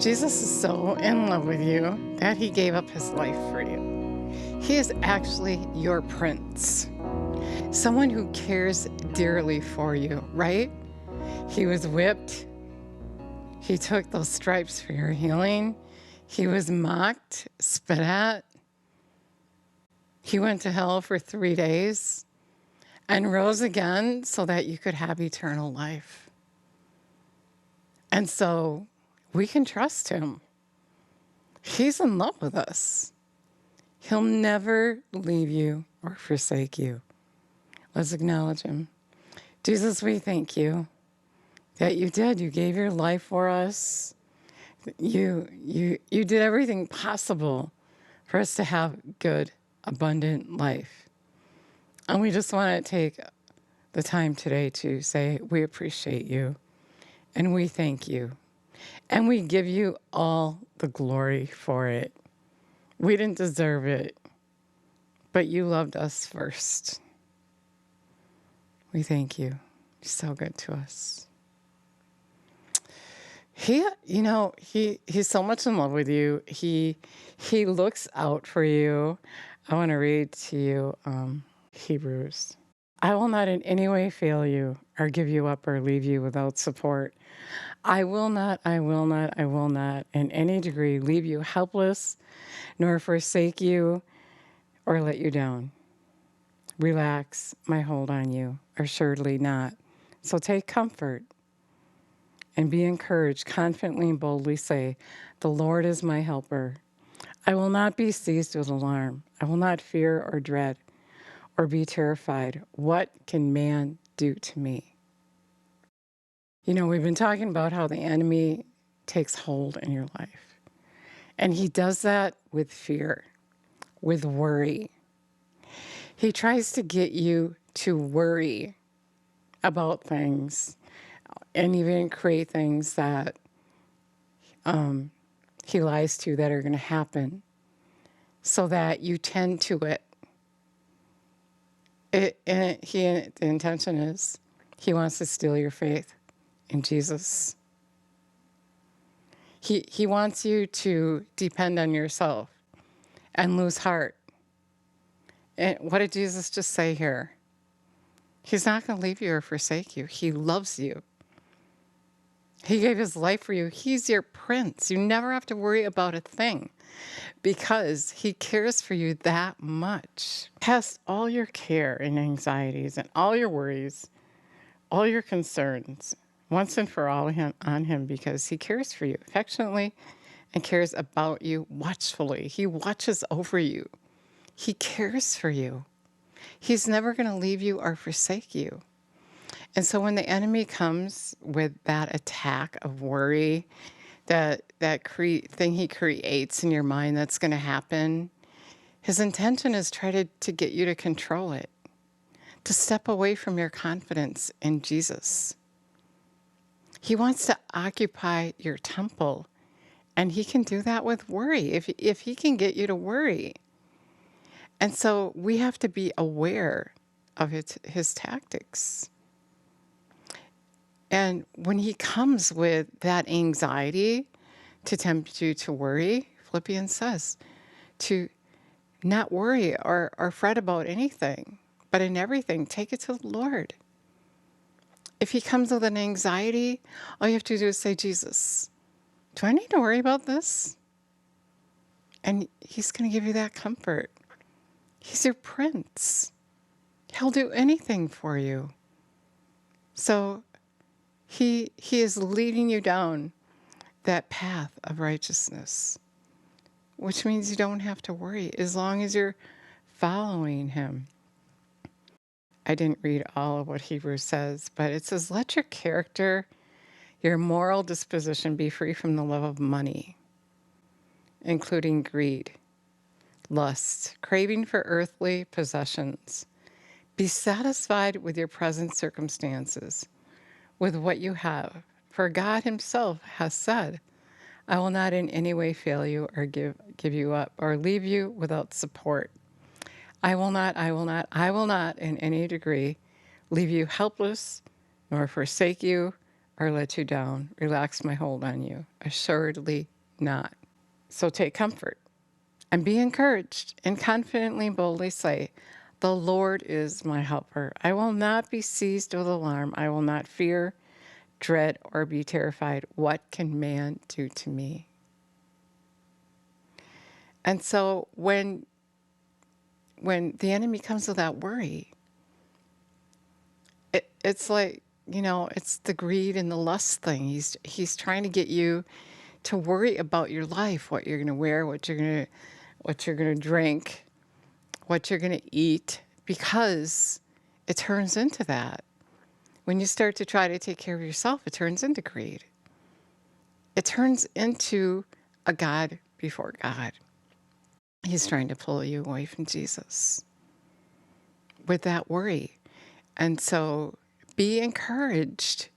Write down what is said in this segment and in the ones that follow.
Jesus is so in love with you that he gave up his life for you. He is actually your prince, someone who cares dearly for you, right? He was whipped. He took those stripes for your healing. He was mocked, spit at. He went to hell for 3 days and rose again so that you could have eternal life. And so we can trust him. He's in love with us. He'll never leave you or forsake you. Let's acknowledge him. Jesus, we thank that you did. You gave your life for us. You did everything possible for us to have good, abundant life. And we just want to take the time today to say we appreciate you and we thank you. And we give you all the glory for it. We didn't deserve it, but you loved us first. We thank you. You're so good to us. He's so much in love with you. He looks out for you. I want to read to you Hebrews. I will not in any way fail you or give you up or leave you without support. I will not in any degree leave you helpless, nor forsake you or let you down. Relax my hold on you, assuredly not. So take comfort and be encouraged, confidently and boldly say, the Lord is my helper. I will not be seized with alarm. I will not fear or dread or be terrified. What can man do to me? We've been talking about how the enemy takes hold in your life. And he does that with fear, with worry. He tries to get you to worry about things and even create things that he lies to that are going to happen so that you tend to it. The intention is he wants to steal your faith in Jesus. He wants you to depend on yourself and lose heart. And what did Jesus just say here? He's not going to leave you or forsake you. He loves you. He gave his life for you. He's your prince. You never have to worry about a thing because he cares for you that much. Cast all your care and anxieties and all your worries, all your concerns, once and for all on him because he cares for you affectionately and cares about you watchfully. He watches over you. He cares for you. He's never going to leave you or forsake you. And so when the enemy comes with that attack of worry, that thing he creates in your mind that's going to happen, his intention is to get you to control it, to step away from your confidence in Jesus. He wants to occupy your temple, and he can do that with worry, if he can get you to worry. And so we have to be aware of his tactics. And when he comes with that anxiety to tempt you to worry, Philippians says, to not worry or fret about anything, but in everything, take it to the Lord. If he comes with an anxiety, all you have to do is say, Jesus, do I need to worry about this? And he's going to give you that comfort. He's your prince. He'll do anything for you. So he is leading you down that path of righteousness, which means you don't have to worry as long as you're following him. I didn't read all of what Hebrews says, but it says, let your character, your moral disposition be free from the love of money, including greed, lust, craving for earthly possessions. Be satisfied with your present circumstances, with what you have. For God himself has said, I will not in any way fail you or give you up or leave you without support. I will not in any degree leave you helpless, nor forsake you or let you down. Relax my hold on you. Assuredly not. So take comfort and be encouraged, and confidently and boldly say, the Lord is my helper. I will not be seized with alarm. I will not fear, dread, or be terrified. What can man do to me? And so when the enemy comes with that worry, it's like, it's the greed and the lust thing. He's trying to get you to worry about your life, what you're going to wear, what you're going to drink, what you're going to eat, because it turns into that. When you start to try to take care of yourself, it turns into greed. It turns into a God before God. He's trying to pull you away from Jesus with that worry. And so be encouraged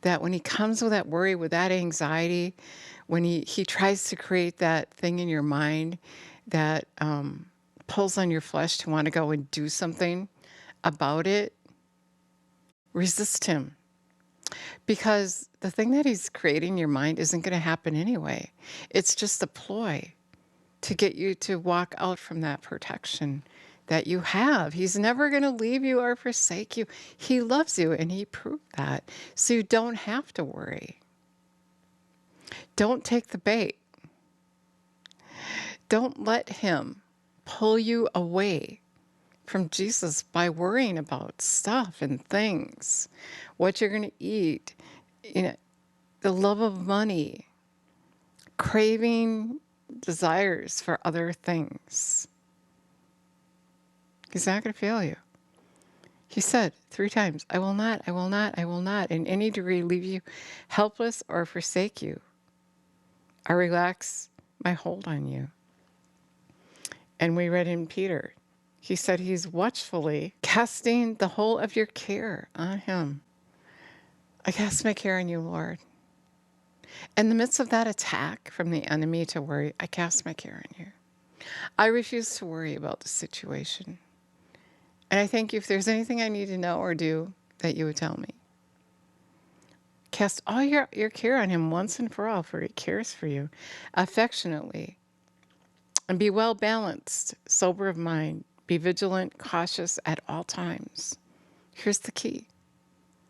that when he comes with that worry, with that anxiety, when he tries to create that thing in your mind that pulls on your flesh to want to go and do something about it, resist him. Because the thing that he's creating in your mind isn't going to happen anyway. It's just a ploy to get you to walk out from that protection that you have. He's never going to leave you or forsake you. He loves you, and he proved that. So you don't have to worry. Don't take the bait. Don't let him pull you away from Jesus by worrying about stuff and things, what you're going to eat, the love of money, craving desires for other things. He's not going to fail you. He said 3 times, I will not, I will not, I will not in any degree leave you helpless or forsake you. I relax my hold on you. And we read in Peter, he said he's watchfully casting the whole of your care on him. I cast my care on you, Lord. In the midst of that attack from the enemy to worry, I cast my care on you. I refuse to worry about the situation. And I thank you if there's anything I need to know or do that you would tell me. Cast all your care on him once and for all, for he cares for you affectionately. And be well balanced, sober of mind. Be vigilant, cautious at all times. Here's the key.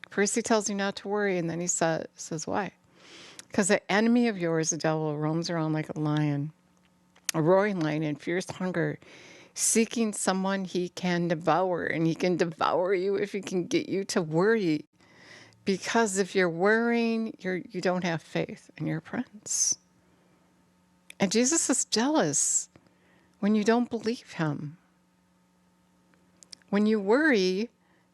First he tells you not to worry, and then he says why? Because the enemy of yours, the devil, roams around like a lion, a roaring lion in fierce hunger, seeking someone he can devour. And he can devour you if he can get you to worry. Because if you're worrying, you don't have faith in your prince. And Jesus is jealous when you don't believe him. When you worry,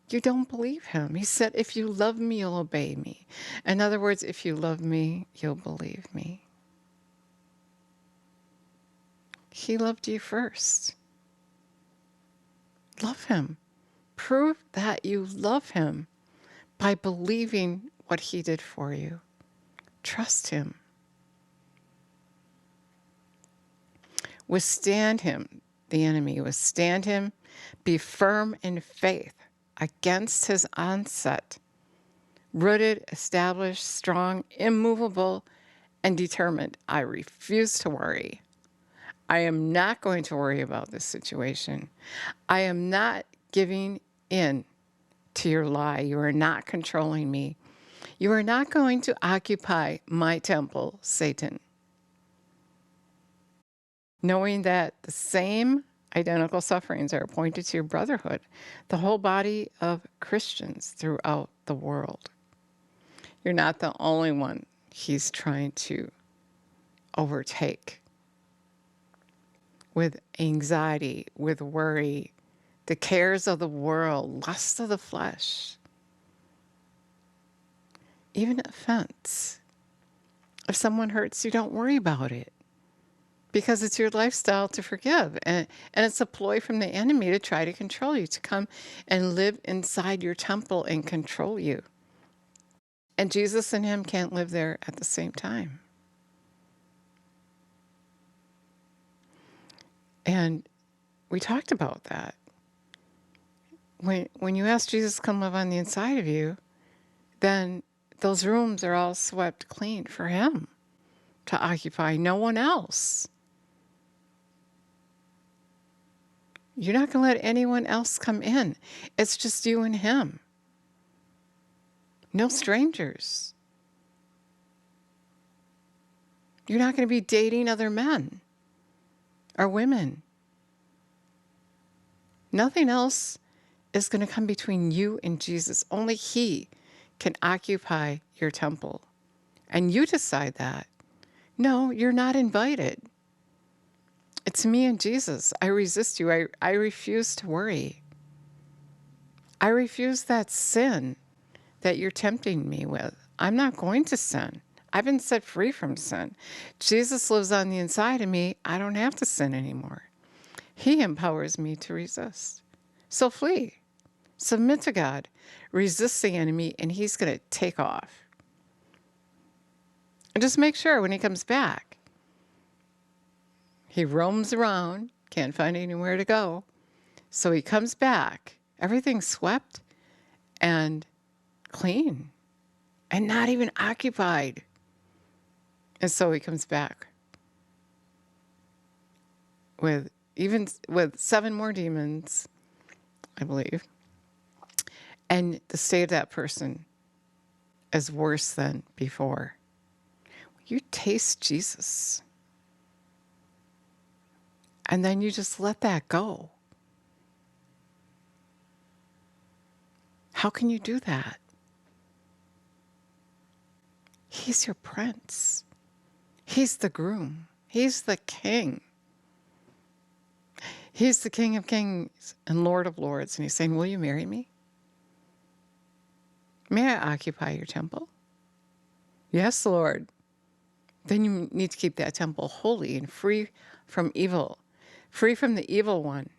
you don't believe him. He said, if you love me, you'll obey me. In other words, if you love me, you'll believe me. He loved you first. Love him. Prove that you love him by believing what he did for you. Trust him. Withstand him, the enemy. Withstand him. Be firm in faith against his onset. Rooted, established, strong, immovable, and determined. I refuse to worry. I am not going to worry about this situation. I am not giving in to your lie. You are not controlling me. You are not going to occupy my temple, Satan. Knowing that the same identical sufferings are appointed to your brotherhood, the whole body of Christians throughout the world. You're not the only one he's trying to overtake with anxiety, with worry, the cares of the world, lust of the flesh, even offense. If someone hurts you, don't worry about it, because it's your lifestyle to forgive. And it's a ploy from the enemy to try to control you, to come and live inside your temple and control you. And Jesus and him can't live there at the same time. And we talked about that. When you ask Jesus to come live on the inside of you, then those rooms are all swept clean for him. to occupy, no one else. You're not going to let anyone else come in. It's just you and him. No strangers. You're not going to be dating other men or women. Nothing else is going to come between you and Jesus. Only he can occupy your temple. And you decide that. No, you're not invited. It's me and Jesus. I resist you. I refuse to worry. I refuse that sin that you're tempting me with. I'm not going to sin. I've been set free from sin. Jesus lives on the inside of me. I don't have to sin anymore. He empowers me to resist. So flee. Submit to God. Resist the enemy, and he's going to take off. And just make sure when he comes back, he roams around, can't find anywhere to go. So he comes back, everything's swept and clean and not even occupied. And so he comes back with 7 more demons, I believe. And the state of that person is worse than before. You taste Jesus. And then you just let that go. How can you do that? He's your prince. He's the groom. He's the king. He's the King of Kings and Lord of Lords. And he's saying, will you marry me? May I occupy your temple? Yes, Lord. Then you need to keep that temple holy and free from evil, free from the evil one.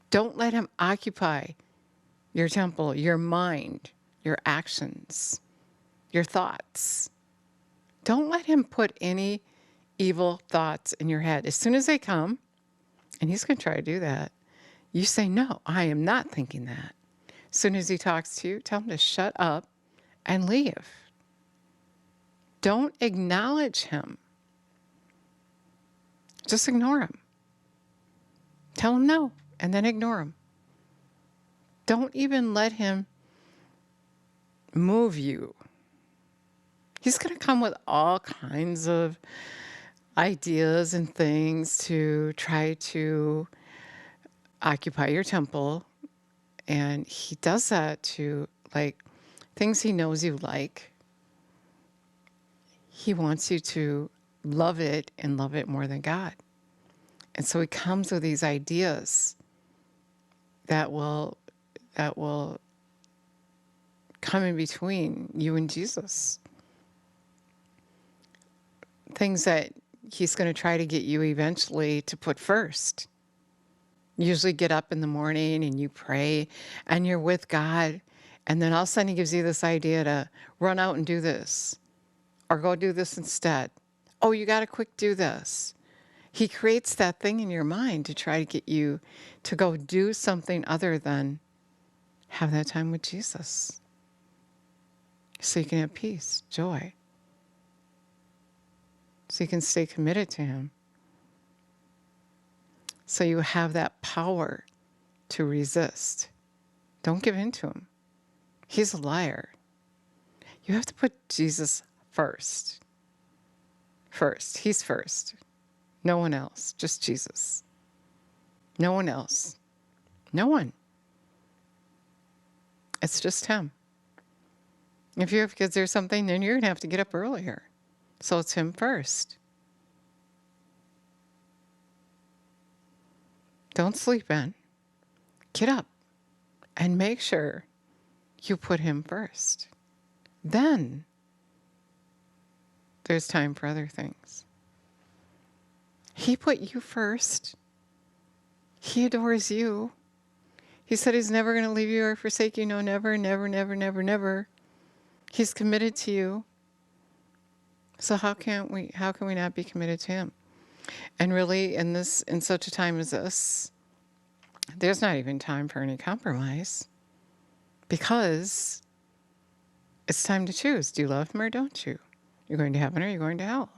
Don't let him occupy your temple, your mind, your actions, your thoughts. Don't let him put any evil thoughts in your head. As soon as they come, and he's going to try to do that, you say, no, I am not thinking that. As soon as he talks to you, tell him to shut up and leave. Don't acknowledge him. Just ignore him. Tell him no, and then ignore him. Don't even let him move you. He's going to come with all kinds of ideas and things to try to occupy your temple. And he does that to, like, things he knows you like. He wants you to love it and love it more than God. And so he comes with these ideas that will come in between you and Jesus. Things that he's going to try to get you eventually to put first. Usually get up in the morning and you pray and you're with God. And then all of a sudden he gives you this idea to run out and do this. Or go do this instead. Oh, you got to quick do this. He creates that thing in your mind to try to get you to go do something other than have that time with Jesus. So you can have peace, joy. So you can stay committed to him. So you have that power to resist. Don't give in to him. He's a liar. You have to put Jesus first. First. He's first. No one else. Just Jesus. No one else. No one. It's just him. If you have kids or something, then you're going to have to get up earlier. So it's him first. Don't sleep in. Get up and make sure you put him first. Then there's time for other things. He put you first. He adores you. He said he's never going to leave you or forsake you. No, never, never, never, never, never. He's committed to you. So how can we not be committed to him? And really, in such a time as this, there's not even time for any compromise, because it's time to choose. Do you love him or don't you? You're going to heaven or you're going to hell.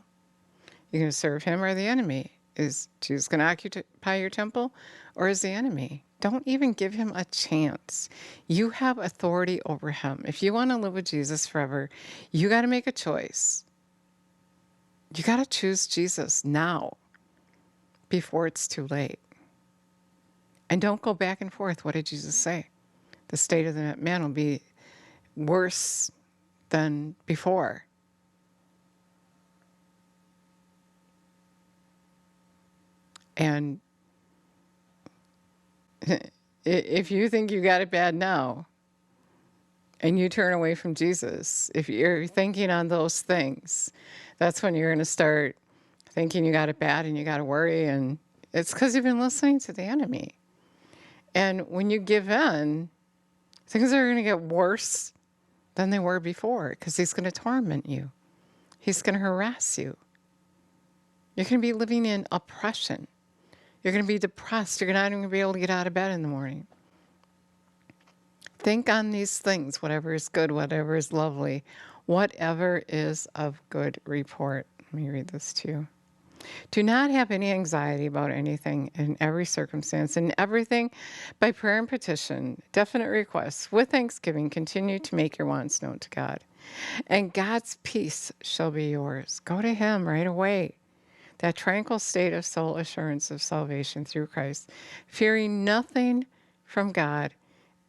You're going to serve him or the enemy. Is Jesus going to occupy your temple or is the enemy? Don't even give him a chance. You have authority over him. If you want to live with Jesus forever, you got to make a choice. You got to choose Jesus now before it's too late. And don't go back and forth. What did Jesus say? The state of the man will be worse than before. And if you think you got it bad now and you turn away from Jesus, if you're thinking on those things, that's when you're going to start thinking you got it bad and you got to worry. And it's because you've been listening to the enemy. And when you give in, things are going to get worse than they were before because he's going to torment you. He's going to harass you. You're going to be living in oppression. You're going to be depressed. You're not even going to be able to get out of bed in the morning. Think on these things, whatever is good, whatever is lovely, whatever is of good report. Let me read this to you. Do not have any anxiety about anything in every circumstance. In everything, by prayer and petition, definite requests, with thanksgiving, continue to make your wants known to God. And God's peace shall be yours. Go to him right away. That tranquil state of soul assurance of salvation through Christ, fearing nothing from God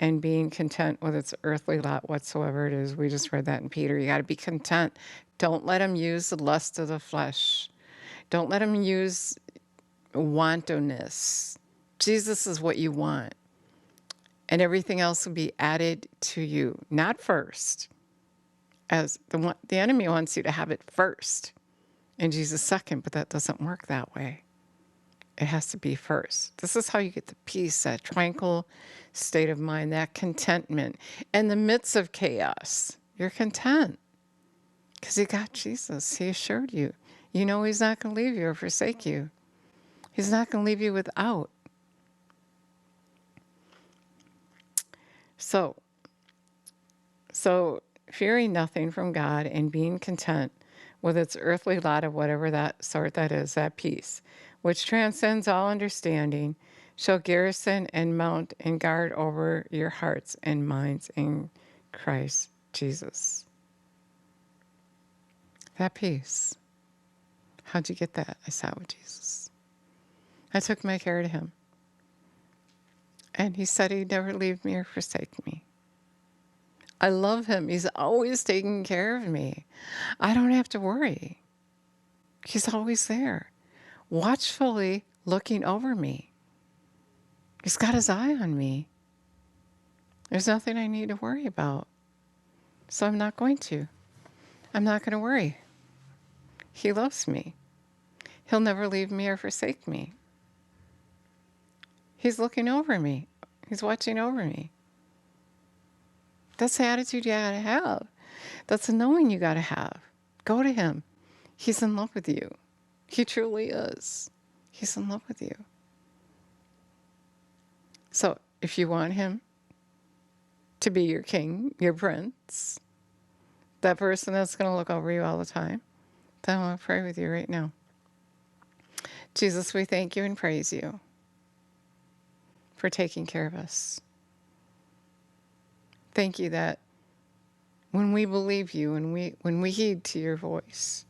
and being content with its earthly lot whatsoever it is. We just read that in Peter. You got to be content. Don't let him use the lust of the flesh. Don't let him use wantonness. Jesus is what you want. And everything else will be added to you. Not first. As the enemy wants you to have it first. And Jesus second, but that doesn't work that way. It has to be first. This is how you get the peace, that tranquil state of mind, that contentment. In the midst of chaos, you're content. Because you got Jesus. He assured you. You know he's not going to leave you or forsake you. He's not going to leave you without. So fearing nothing from God and being content with its earthly lot of whatever that sort that is, that peace, which transcends all understanding, shall garrison and mount and guard over your hearts and minds in Christ Jesus. That peace. How'd you get that? I sat with Jesus. I took my care to him. And he said he'd never leave me or forsake me. I love him. He's always taking care of me. I don't have to worry. He's always there, watchfully looking over me. He's got his eye on me. There's nothing I need to worry about. So I'm not going to. I'm not going to worry. He loves me. He'll never leave me or forsake me. He's looking over me. He's watching over me. That's the attitude you gotta have. That's the knowing you gotta have. Go to him. He's in love with you. He truly is. He's in love with you. So if you want him to be your king, your prince, that person that's going to look over you all the time, then I want to pray with you right now. Jesus, we thank you and praise you for taking care of us. Thank you that when we believe you and when we heed to your voice,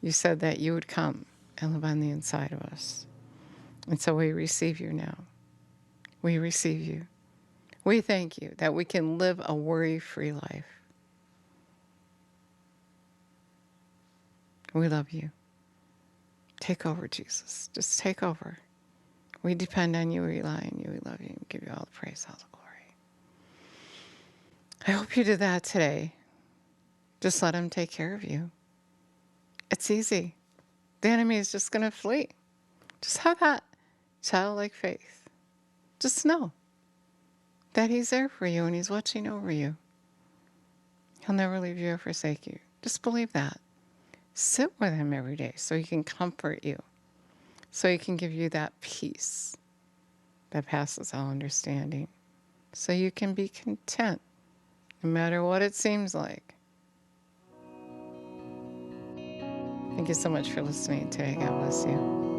you said that you would come and live on the inside of us. And so we receive you now. We receive you. We thank you that we can live a worry-free life. We love you. Take over, Jesus. Just take over. We depend on you. We rely on you. We love you. We give you all the praise, all the glory. I hope you did that today. Just let him take care of you. It's easy. The enemy is just going to flee. Just have that childlike faith. Just know that he's there for you and he's watching over you. He'll never leave you or forsake you. Just believe that. Sit with him every day so he can comfort you, so he can give you that peace that passes all understanding, so you can be content no matter what it seems like. Thank you so much for listening today. God bless you.